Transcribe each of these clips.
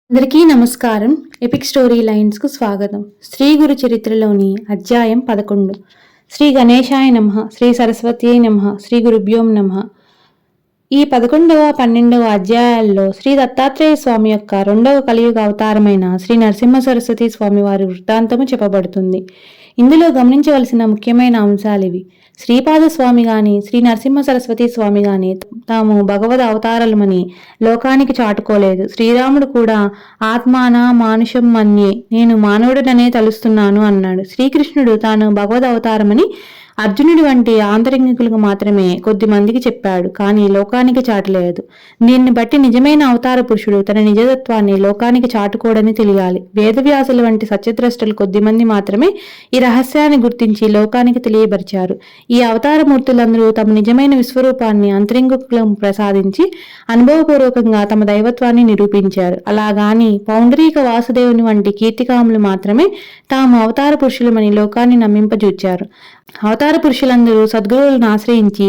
అందరికీ నమస్కారం. Epic story లైన్స్కు స్వాగతం. శ్రీ గురు చరిత్రలోని అధ్యాయం 11. శ్రీ గణేశాయ నమః, శ్రీ సరస్వతీయై నమః, శ్రీ గురుభ్యోం నమః. ఈ 11వ 12వ అధ్యాయాల్లో శ్రీ దత్తాత్రేయ స్వామి యొక్క రెండవ కలియుగ అవతారమైన శ్రీ నరసింహ సరస్వతి స్వామి వారి వృత్తాంతము చెప్పబడుతుంది. ఇందులో గమనించవలసిన ముఖ్యమైన అంశాలివి. శ్రీపాద స్వామి గాని శ్రీ నరసింహ సరస్వతి స్వామి గాని తాము భగవద్ అవతారలమని లోకానికి చాటుకోలేదు. శ్రీరాముడు కూడా ఆత్మాన మానుషం మన్యే, నేను మానవుడననే తలుస్తున్నాను అన్నాడు. శ్రీకృష్ణుడు తాను భగవద్ అవతారమని అర్జునుడి వంటి ఆంతరంగికులకు మాత్రమే కొద్ది మందికి చెప్పాడు, కానీ లోకానికి చాటలేదు. దీన్ని బట్టి నిజమైన అవతార పురుషుడు తన నిజతత్వాన్ని లోకానికి చాటుకోడని తెలియాలి. వేదవ్యాసుల వంటి సత్యద్రష్టలు కొద్దిమంది మాత్రమే ఈ రహస్యాన్ని గుర్తించి లోకానికి తెలియపరిచారు. ఈ అవతార మూర్తులందరూ తమ నిజమైన విశ్వరూపాన్ని అంతరింగికులకు ప్రసాదించి అనుభవపూర్వకంగా తమ దైవత్వాన్ని నిరూపించారు. అలాగాని పౌండరీక వాసుదేవుని వంటి కీర్తికాములు మాత్రమే తాము అవతార పురుషులమని లోకాన్ని నమ్మింపజూచారు. అవతార పురుషులందరూ సద్గురువులను ఆశ్రయించి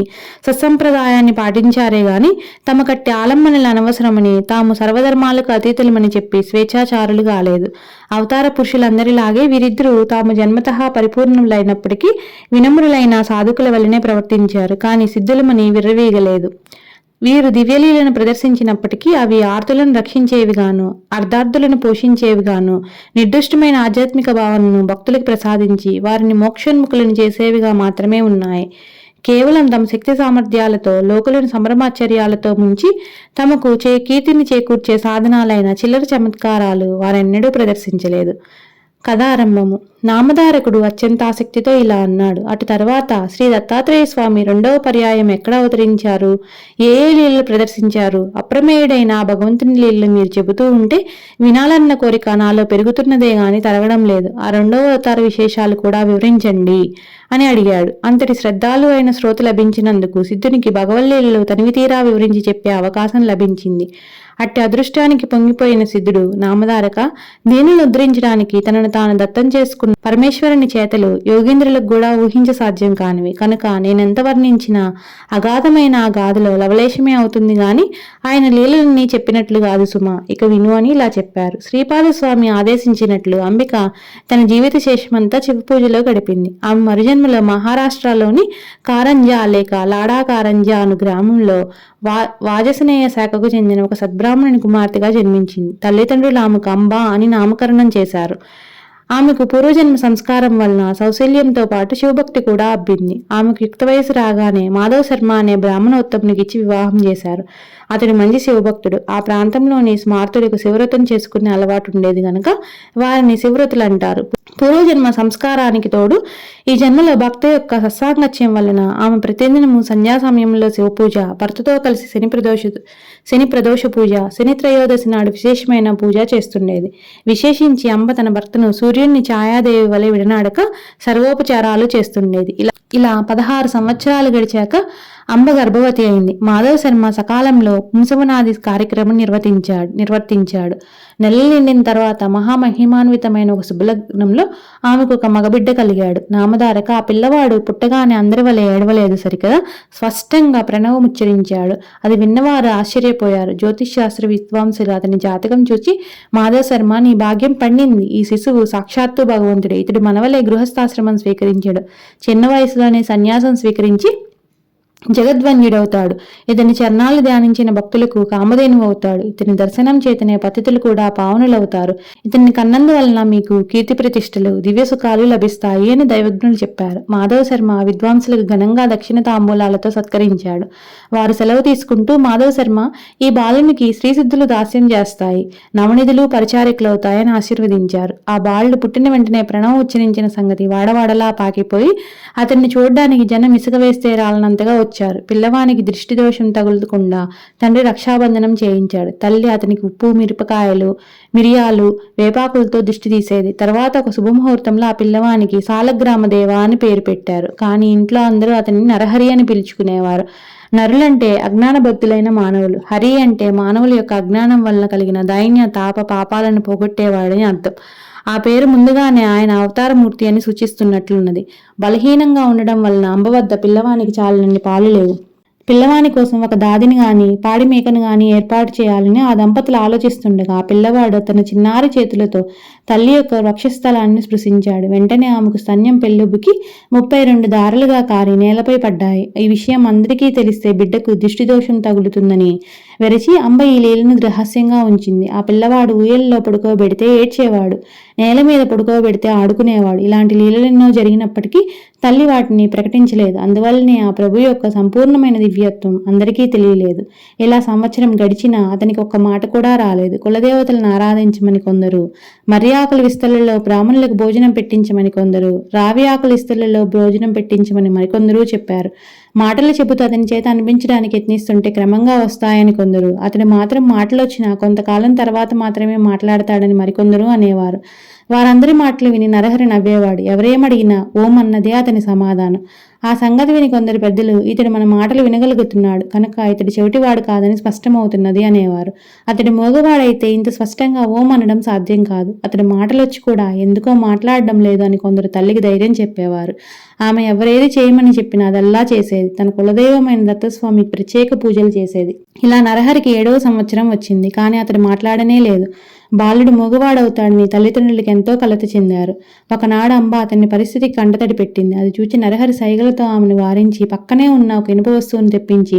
సత్సంప్రదాయాన్ని పాటించారే గాని తమ కట్టి ఆలంబనలు అనవసరమని, తాము సర్వధర్మాలకు అతీతులమని చెప్పి స్వేచ్ఛాచారులు కాలేదు. అవతార పురుషులందరిలాగే వీరిద్దరూ తాము జన్మతః పరిపూర్ణులైనప్పటికీ వినమ్రులైన సాధుకుల వల్లనే ప్రవర్తించారు, కానీ సిద్ధులమని విర్రవీగలేదు. వీరు దివ్యలీలను ప్రదర్శించినప్పటికీ అవి ఆర్తులను రక్షించేవిగాను, అర్ధార్థులను పోషించేవిగాను, నిర్దుష్టమైన ఆధ్యాత్మిక భావనను భక్తులకు ప్రసాదించి వారిని మోక్షోన్ముఖులను చేసేవిగా మాత్రమే ఉన్నాయి. కేవలం తమ శక్తి సామర్థ్యాలతో లోకులను సంభ్రమాశ్చర్యాలతో ముంచి తమకు కీర్తిని చేకూర్చే సాధనాలైన చిల్లర చమత్కారాలు వారెన్నడూ ప్రదర్శించలేదు. కథారంభము. నామధారకుడు అత్యంత ఆసక్తితో ఇలా అన్నాడు. అటు తర్వాత శ్రీ దత్తాత్రేయ స్వామి రెండవ పర్యాయం ఎక్కడ అవతరించారు, ఏ లీలలు ప్రదర్శించారు, అప్రమేయుడైన భగవంతుని లీలలు మీరు చెబుతూ ఉంటే వినాలన్న కోరిక నాలో పెరుగుతున్నదే గాని తరగడం లేదు. ఆ రెండవ అవతార విశేషాలు కూడా వివరించండి అని అడిగాడు. అంతటి శ్రద్ధాలు అయిన శ్రోత లభించినందుకు సిద్ధునికి భగవల్లీలలో తనివి తీరా వివరించి చెప్పే అవకాశం లభించింది. అట్టి అదృష్టానికి పొంగిపోయిన సిద్ధుడు, నామధారక, దీనిని ఉద్ధరించడానికి తనను తాను దత్తం చేసుకున్న పరమేశ్వరుని చేతలు యోగేంద్రులకు కూడా ఊహించ సాధ్యం కానివి. కనుక నేనెంత వర్ణించినా అగాధమైన ఆ గాథలో లవలేశమే అవుతుంది గాని ఆయన లీలలన్నీ చెప్పినట్లు కాదు సుమా, ఇక విను అని ఇలా చెప్పారు. శ్రీపాదస్వామి ఆదేశించినట్లు అంబిక తన జీవిత శేషమంతా శివ పూజలో గడిపింది. ఆమె మరుజన్మలో మహారాష్ట్రలోని కారంజా లేక లాడా కారంజా అను గ్రామంలో వాజసనేయ శాఖకు చెందిన ఒక సద్బ్రాహ్మణుని కుమార్తెగా జన్మించింది. తల్లిదండ్రులు ఆమెకు అంబా అని నామకరణం చేశారు. ఆమెకు పూర్వజన్మ సంస్కారం వలన సౌశల్యంతో పాటు శివభక్తి కూడా అబ్బింది. ఆమెకు యుక్త వయసు రాగానే మాధవ శర్మ అనే బ్రాహ్మణోత్తమునికి ఇచ్చి వివాహం చేశారు. అతడు మంచి శివభక్తుడు. ఆ ప్రాంతంలోని స్మార్తులకు శివవ్రతం చేసుకునే అలవాటు ఉండేది గనక వారిని శివవ్రతులు అంటారు. పూర్వజన్మ సంస్కారానికి తోడు ఈ జన్మలో భక్త యొక్క సత్సాంగత్యం వలన ఆమె ప్రతిదినము సంధ్యా సమయంలో శివపూజ, భర్తతో కలిసి శని ప్రదోష పూజ, శని త్రయోదశి నాడు విశేషమైన పూజ చేస్తుండేది. విశేషించి అంబ తన భర్తను సూర్యుని ఛాయాదేవి వలె విడనాడక సర్వోపచారాలు చేస్తుండేది. ఇలా 16 సంవత్సరాలు గడిచాక అంబ గర్భవతి అయింది. మాధవ శర్మ సకాలంలో పుంసవనాది కార్యక్రమం నిర్వర్తించాడు. నెలలు నిండిన తర్వాత మహామహిమాన్వితమైన ఒక శుభలగ్నంలో ఆమెకు ఒక మగబిడ్డ కలిగాడు. నామధారక, ఆ పిల్లవాడు పుట్టగానే అందరి వలె ఏడవలేదు సరికదా, స్పష్టంగా ప్రణవం ఉచ్చరించాడు. అది విన్నవారు ఆశ్చర్యపోయారు. జ్యోతిష్శాస్త్ర విద్వాంసులు అతని జాతకం చూచి, మాధవ శర్మ, నీ భాగ్యం పండింది. ఈ శిశువు సాక్షాత్తు భగవంతుడే. ఇతడు మనవలే గృహస్థాశ్రమం స్వీకరించాడు. చిన్న వయసులోనే సన్యాసం స్వీకరించి జగద్వన్యుడవుతాడు. ఇతని చరణాలు ధ్యానించిన భక్తులకు కామధేను అవుతాడు. ఇతని దర్శనం చేతనే పతితులు కూడా పావనులవుతారు. ఇతన్ని కన్నందువలన మీకు కీర్తి ప్రతిష్టలు, దివ్య సుఖాలు లభిస్తాయి అని దైవజ్ఞులు చెప్పారు. మాధవ శర్మ విద్వాంసులకు ఘనంగా దక్షిణ తాంబూలాలతో సత్కరించాడు. వారు సెలవు తీసుకుంటూ, మాధవ శర్మ, ఈ బాలునికి స్త్రీసిద్ధులు దాస్యం చేస్తాయి, నవనిధులు పరిచారికులవుతాయని ఆశీర్వదించారు. ఆ బాలుడు పుట్టిన వెంటనే ప్రణవం ఉచ్చరించిన సంగతి వాడవాడలా పాకిపోయి అతన్ని చూడ్డానికి జనం ఇసుక వేస్తే రాలనంతగా వచ్చారు. పిల్లవానికి దృష్టి దోషం తగులకుండా తండ్రి రక్షాబంధనం చేయించాడు. తల్లి అతనికి ఉప్పు, మిరియాలు, వేపాకులతో దిష్టి తీసేది. తర్వాత ఒక శుభముహూర్తంలో ఆ పిల్లవానికి సాలగ్రామదేవ అని పేరు పెట్టారు. కానీ ఇంట్లో అందరూ అతన్ని నరహరి అని పిలుచుకునేవారు. నరులంటే అజ్ఞాన భక్తులైన మానవులు, హరి అంటే మానవుల యొక్క అజ్ఞానం వలన కలిగిన దైన్య తాప పాపాలను పోగొట్టేవాడని అర్థం. ఆ పేరు ముందుగానే ఆయన అవతారమూర్తి అని సూచిస్తున్నట్లున్నది. బలహీనంగా ఉండడం వలన అంబ వద్ద పిల్లవానికి చాలినన్ని పాలు లేవు. పిల్లవాని కోసం ఒక దాదిని గాని పాడి మేకను గాని ఏర్పాటు చేయాలని ఆ దంపతులు ఆలోచిస్తుండగా ఆ పిల్లవాడు తన చిన్నారి చేతులతో తల్లి యొక్క వక్షస్థలాన్ని స్పృశించాడు. వెంటనే ఆమెకు స్తన్యం పెళ్ళుబుకి 32 దారులుగా కారి నేలపై పడ్డాయి. ఈ విషయం అందరికీ తెలిస్తే బిడ్డకు దిష్టిదోషం తగులుతుందని వెరచి అంబ ఈ లీలను రహస్యంగా ఉంచింది. ఆ పిల్లవాడు ఊయల్లో పడుకోబెడితే ఏడ్చేవాడు, నేల మీద పడుకోబెడితే ఆడుకునేవాడు. ఇలాంటి లీలలెన్నో జరిగినప్పటికీ తల్లి వాటిని ప్రకటించలేదు. అందువల్లనే ఆ ప్రభు యొక్క సంపూర్ణమైన దివ్యత్వం అందరికీ తెలియలేదు. ఇలా సంవత్సరం గడిచినా అతనికి ఒక్క మాట కూడా రాలేదు. కులదేవతలను ఆరాధించమని కొందరు, మర్రి ఆకుల విస్తళ్లలో బ్రాహ్మణులకు భోజనం పెట్టించమని కొందరు, రావి ఆకుల విస్తళ్లలో భోజనం పెట్టించమని మరికొందరు చెప్పారు. మాటలు చెబుతూ అతని చేత అనిపించడానికి యత్నిస్తుంటే క్రమంగా వస్తాయని కొందరు, అతడు మాత్రం మాటలొచ్చినా కొంతకాలం తర్వాత మాత్రమే మాట్లాడతాడని మరికొందరు అనేవారు. వారందరి మాటలు విని నరహరి నవ్వేవాడు. ఎవరేమడిగినా ఓం అన్నదే అతని సమాధానం. ఆ సంగతి విని కొందరు పెద్దలు, ఇతడు మన మాటలు వినగలుగుతున్నాడు కనుక ఇతడు చెవిటివాడు కాదని స్పష్టమవుతున్నది అనేవారు. అతడు మోగవాడైతే ఇంత స్పష్టంగా ఓం అనడం సాధ్యం కాదు. అతడి మాటలొచ్చి కూడా ఎందుకో మాట్లాడడం లేదు అని కొందరు తల్లికి ధైర్యం చెప్పేవారు. ఆమె ఎవరేది చేయమని చెప్పినా అదల్లా చేసేది. తన కులదైవమైన దత్తస్వామికి ప్రత్యేక పూజలు చేసేది. ఇలా నరహరికి 7వ సంవత్సరం వచ్చింది. కానీ అతడు మాట్లాడనే లేదు. బాలుడు మగవాడవుతాడని తల్లిదండ్రులకి ఎంతో కలత చెందారు. ఒకనాడు అంబ అతన్ని పరిస్థితికి కంటతడి పెట్టింది. అది చూచి నరహరి సైగలతో ఆమెను వారించి పక్కనే ఉన్న ఒక ఇనుప వస్తువును తెప్పించి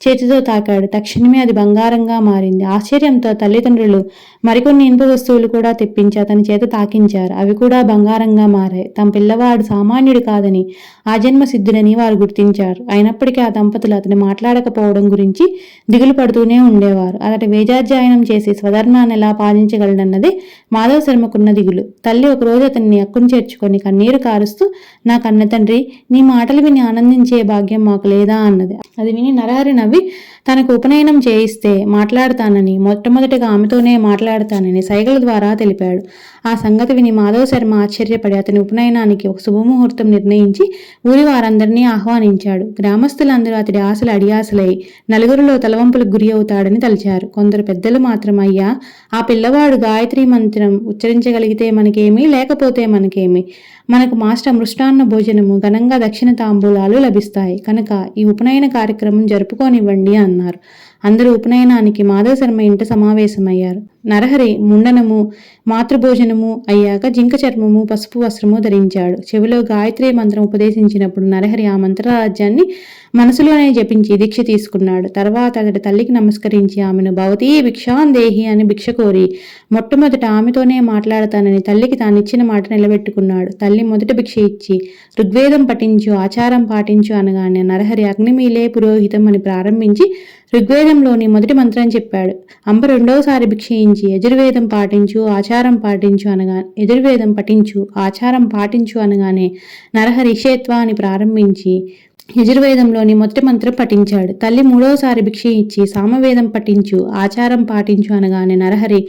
చేతితో తాకాడు. తక్షణమే అది బంగారంగా మారింది. ఆశ్చర్యంతో తల్లిదండ్రులు మరికొన్ని ఇనుప వస్తువులు కూడా తెప్పించి అతని చేత తాకించారు. అవి కూడా బంగారంగా మారాయి. తమ పిల్లవాడు సామాన్యుడు కాదని, ఆ జన్మ సిద్ధుడని వారు గుర్తించారు. అయినప్పటికీ ఆ దంపతులు అతను మాట్లాడకపోవడం గురించి దిగులు పడుతూనే ఉండేవారు. అతడు వేదాధ్యయనం చేసి స్వధర్మాన్ని ఎలా పాలించగలడన్నదే మాధవ శర్మకున్న దిగులు. తల్లి ఒకరోజు అతన్ని అక్కును చేర్చుకొని కన్నీరు కారుస్తూ, నా కన్న తండ్రి, నీ మాటలు విని ఆనందించే భాగ్యం మాకు లేదా అన్నది. అది విని నరహరి నవ్వి తనకు ఉపనయనం చేయిస్తే మాట్లాడతానని, మొట్టమొదటిగా ఆమెతోనే మాట్లాడతానని సైగల ద్వారా తెలిపాడు. ఆ సంగతి విని మాధవ శర్మ ఆశ్చర్యపడి అతని ఉపనయనానికి ఒక శుభముహూర్తం నిర్ణయించి ఊరి వారందరినీ ఆహ్వానించాడు. గ్రామస్తులందరూ అతడి ఆశలు అడియాసలై నలుగురిలో తలవంపులకు గురి అవుతాడని తలిచారు. కొందరు పెద్దలు మాత్రం, అయ్యా, ఆ పిల్లవాడు గాయత్రి మంత్రం ఉచ్చరించగలిగితే మనకేమి, లేకపోతే మనకేమి, మనకు మాస్టర్ మృష్టాన్న భోజనము, ఘనంగా దక్షిణ తాంబూలాలు లభిస్తాయి కనుక ఈ ఉపనయన కార్యక్రమం జరుపుకోనివ్వండి అన్నారు. అందరూ ఉపనయనానికి మాధవ శర్మ ఇంట సమావేశమయ్యారు. నరహరి ముండనము, మాతృభోజనము అయ్యాక జింక చర్మము, పసుపు వస్త్రము ధరించాడు. చెవిలో గాయత్రి మంత్రం ఉపదేశించినప్పుడు నరహరి ఆ మంత్రరాజ్యాన్ని మనసులోనే జపించి దీక్ష తీసుకున్నాడు. తర్వాత అతడి తల్లికి నమస్కరించి ఆమెను భవతీ భిక్షాందేహి అని భిక్ష కోరి మొట్టమొదట ఆమెతోనే మాట్లాడతానని తల్లికి తానిచ్చిన మాట నిలబెట్టుకున్నాడు. తల్లి మొదట భిక్ష ఇచ్చి ఋగ్వేదం పఠించు, ఆచారం పాటించు అనగానే నరహరి అగ్నిమీలే పురోహితం అని ప్రారంభించి ఋగ్వేదంలోని మొదటి మంత్రం చెప్పాడు. అంబ రెండవసారి భిక్షయించి యజుర్వేదం పాటించు, ఆచారం పాటించు అనగా యజుర్వేదం పఠించు, ఆచారం పాటించు అనగానే నరహరి ఇషేత్వ అని ప్రారంభించి యజుర్వేదంలోని మొదటి మంత్రం పఠించాడు. తల్లి మూడవసారి భిక్ష ఇచ్చి సామవేదం పఠించు, ఆచారం పాటించు అనగానే నరహరి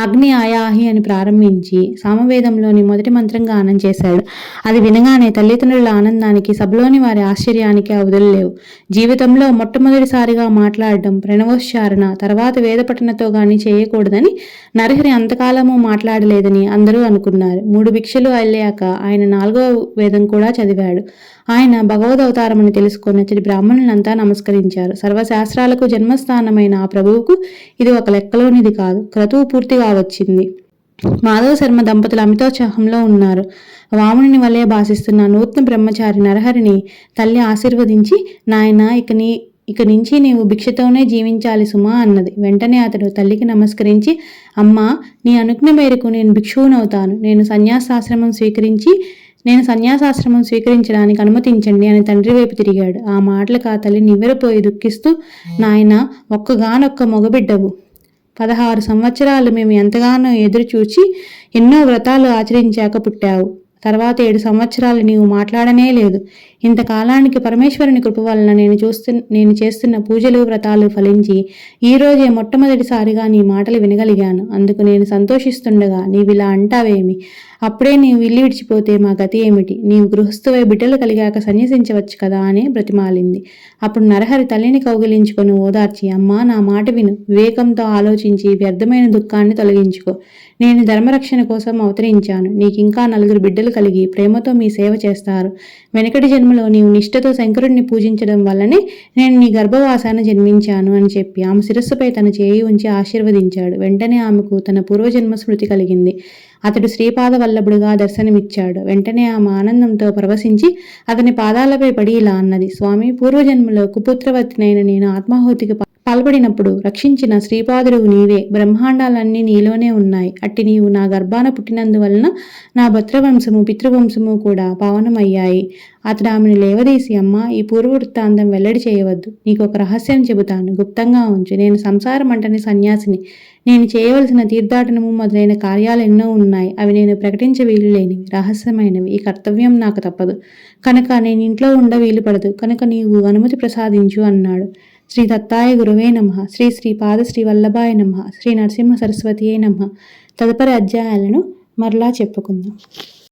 అగ్ని ఆయాహి అని ప్రారంభించి సామవేదంలోని మొదటి మంత్రం గానం చేశాడు. అది వినగానే తల్లిదండ్రుల ఆనందానికి, సభలోని వారి ఆశ్చర్యానికి అవధులు జీవితంలో మొట్టమొదటిసారిగా మాట్లాడడం, ప్రణవోచ్చారణ, తర్వాత వేదపఠనతో గాని చేయకూడదని నరహరి అంతకాలము మాట్లాడలేదని అందరూ అనుకున్నారు. 3 భిక్షలు అయ్యాక ఆయన 4వ వేదం కూడా చదివాడు. ఆయన భగవదవతారమని తెలుసుకొని అతడి బ్రాహ్మణులంతా నమస్కరించారు. సర్వశాస్త్రాలకు జన్మస్థానమైన ఆ ప్రభువుకు ఇది ఒక లెక్కలోనిది కాదు, క్రతువు పూర్తిగా వచ్చింది. మాధవ శర్మ దంపతులు అమితోత్సాహంలో ఉన్నారు. వాముని వలె భాషిస్తున్న నూతన బ్రహ్మచారి నరహరిని తల్లి ఆశీర్వదించి, నాయన, ఇక నుంచి నీవు భిక్షతోనే జీవించాలి సుమా అన్నది. వెంటనే అతడు తల్లికి నమస్కరించి, అమ్మా, నీ అనుజ్ఞ మేరకు నేను భిక్షువునవుతాను. నేను సన్యాసాశ్రమం స్వీకరించడానికి అనుమతించండి అని తండ్రి వైపు తిరిగాడు. ఆ మాటలకు ఆ తల్లి నివ్వెరపోయి దుఃఖిస్తూ, నాయన, ఒక్కగానొక్క మగబిడ్డవు. 16 సంవత్సరాలు మేము ఎంతగానో ఎదురు చూచి ఎన్నో వ్రతాలు ఆచరించాక పుట్టావు. తర్వాత 7 సంవత్సరాలు నీవు మాట్లాడనే లేదు. ఇంతకాలానికి పరమేశ్వరుని కృప వలన నేను చేస్తున్న పూజలు, వ్రతాలు ఫలించి ఈ రోజే మొట్టమొదటిసారిగా నీ మాటలు వినగలిగాను. అందుకు నేను సంతోషిస్తుండగా నీవిలా అంటావేమి? అప్పుడే నీవు ఇల్లు విడిచిపోతే మా గతి ఏమిటి? నీవు గృహస్థువై బిడ్డలు కలిగాక సన్యసించవచ్చు కదా అని బ్రతిమాలింది. అప్పుడు నరహరి తల్లిని కౌగిలించుకొని ఓదార్చి, అమ్మా, నా మాట విను. వివేకంతో ఆలోచించి వ్యర్థమైన దుఃఖాన్ని తొలగించుకో. నేను ధర్మరక్షణ కోసం అవతరించాను. నీకింకా 4 బిడ్డలు దయలు కలిగి ప్రేమతో మీ సేవ చేస్తారు. వెనకటి జన్మలో నీవు నిష్ఠతో శంకరుడిని పూజించడం వల్లనే నేను నీ గర్భవాసాన జన్మించాను అని చెప్పి ఆమె శిరస్సుపై తన చేయి ఉంచి ఆశీర్వదించాడు. వెంటనే ఆమెకు తన పూర్వజన్మ స్మృతి కలిగింది. అతడు శ్రీపాద వల్లభుడుగా దర్శనమిచ్చాడు. వెంటనే ఆమె ఆనందంతో పరవశించి అతని పాదాలపై పడి ఇలా అన్నది: స్వామి, పూర్వజన్మలో కుపుత్రవతినైన నేను ఆత్మాహుతికి పాల్పడినప్పుడు రక్షించిన శ్రీపాదుడువు నీవే. బ్రహ్మాండాలన్నీ నీలోనే ఉన్నాయి. అట్టి నీవు నా గర్భాన పుట్టినందువలన నా భద్రవంశము పితృవంశము కూడా పావనమయ్యాయి. అతడు ఆమెను లేవదీసి, అమ్మా, ఈ పూర్వవృత్తాంతం వెల్లడి చేయవద్దు. నీకొక రహస్యం చెబుతాను, గుప్తంగా ఉంచు. నేను సంసారమంటని సన్యాసిని. నేను చేయవలసిన తీర్థాటనము మొదలైన కార్యాలు ఎన్నో ఉన్నాయి. అవి నేను ప్రకటించ వీలులేనివి, రహస్యమైనవి. ఈ కర్తవ్యం నాకు తప్పదు కనుక నేను ఇంట్లో ఉండ వీలుపడదు. కనుక నీవు అనుమతి ప్రసాదించు అన్నాడు. శ్రీ దత్తాయ గురువే నమః. శ్రీ శ్రీపాద శ్రీ వల్లభాయ నమః. శ్రీ నరసింహ సరస్వతియే నమః. తదుపరి అధ్యాయాలను మరలా చెప్పుకుందాం.